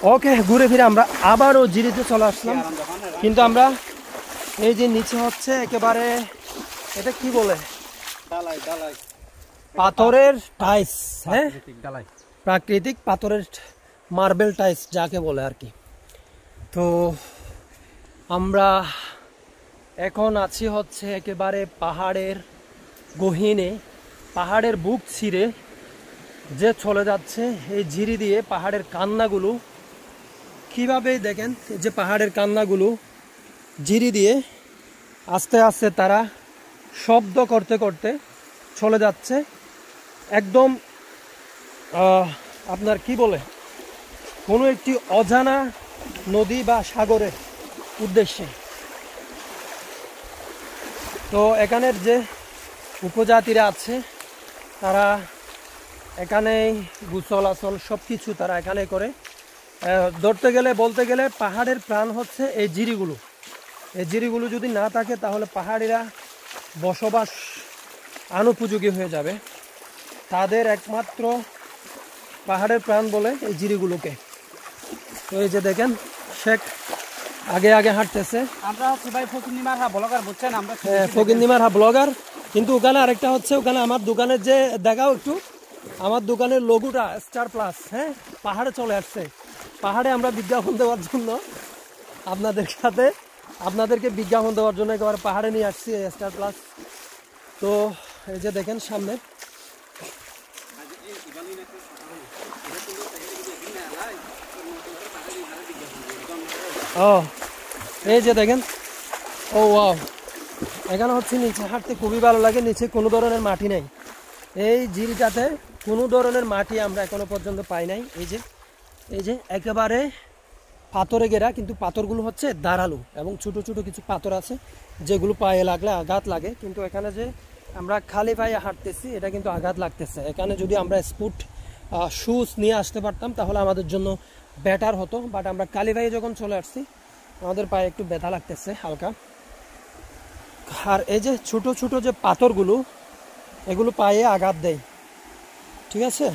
ওকে, ঘুরে ফিরে আমরা আবারও জিরিতে চলে আসলাম। কিন্তু আমরা এই যে নিচে হচ্ছে একেবারে, এটা কি বলে, পাথরের টাইলস। হ্যাঁ, প্রাকৃতিক পাথরের মার্বেল টাইলস যাকে বলে আর কি। তো আমরা এখন আছি হচ্ছে একেবারে পাহাড়ের গহীনে, পাহাড়ের বুক ছিঁড়ে যে চলে যাচ্ছে এই ঝিরি দিয়ে। পাহাড়ের কান্নাগুলো কিভাবে দেখেন, যে পাহাড়ের কান্নাগুলো ঝিরি দিয়ে আস্তে আস্তে তারা শব্দ করতে করতে চলে যাচ্ছে একদম আপনার কি বলে, কোনো একটি অজানা নদী বা সাগরের উদ্দেশ্যে। তো এখানের যে উপজাতিরা আছে তারা এখানেই গোসল আসল সব কিছু তারা এখানে করে। ধরতে গেলে বলতে গেলে পাহাড়ের প্রাণ হচ্ছে এই জিরিগুলো। এই জিরিগুলো যদি না থাকে তাহলে পাহাড়িরা বসবাস অনুপযোগী হয়ে যাবে। তাদের একমাত্র পাহাড়ের প্রাণ বলে এই জিরিগুলোকে। তো এই যে দেখেন শেখ আগে আগে হাঁটতেছে। আমরা হচ্ছে ভাই ফকিন্নিমার হা ব্লগার, বুঝছেন? আমরা ফকিন্নিমার হা ব্লগার। কিন্তু ওখানে আরেকটা হচ্ছে, ওখানে আমার দোকানের যে দেখাও একটু, আমার দোকানের লোগোটা স্টার প্লাস। হ্যাঁ, পাহাড়ে চলে আসছে। পাহাড়ে আমরা বিজ্ঞাপন দেওয়ার জন্য আপনাদেরকে বিজ্ঞাপন দেওয়ার জন্য একেবারে পাহাড়ে নিয়ে আসছি স্টার প্লাস। তো এই যে দেখেন সামনে, ও এই যে দেখেন, ও ওয়াও, এখানে হচ্ছে নিচে হাঁটতে খুবই ভালো লাগে। নিচে কোনো ধরনের মাটি নেই, এই ঝিলটাতে কোনো ধরনের মাটি আমরা এখনো পর্যন্ত পাই নাই। এই যে একেবারে পাথরে ঘেরা, কিন্তু পাথরগুলো হচ্ছে ধারালো এবং ছোট ছোট কিছু পাথর আছে যেগুলো পায়ে লাগলে আঘাত লাগে। কিন্তু এখানে যে আমরা খালি পায়ে হাঁটতেছি এটা কিন্তু আঘাত লাগতেছে। এখানে যদি আমরা স্পুট শুজ নিয়ে আসতে পারতাম তাহলে আমাদের জন্য বেটার হতো, বাট আমরা কালী পায়ে যখন চলে আসছি আমাদের পায়ে একটু ব্যথা লাগতেছে হালকা। আর এই যে ছোট ছোট যে পাথরগুলো, এগুলো পায়ে আঘাত দেয়, ঠিক আছে।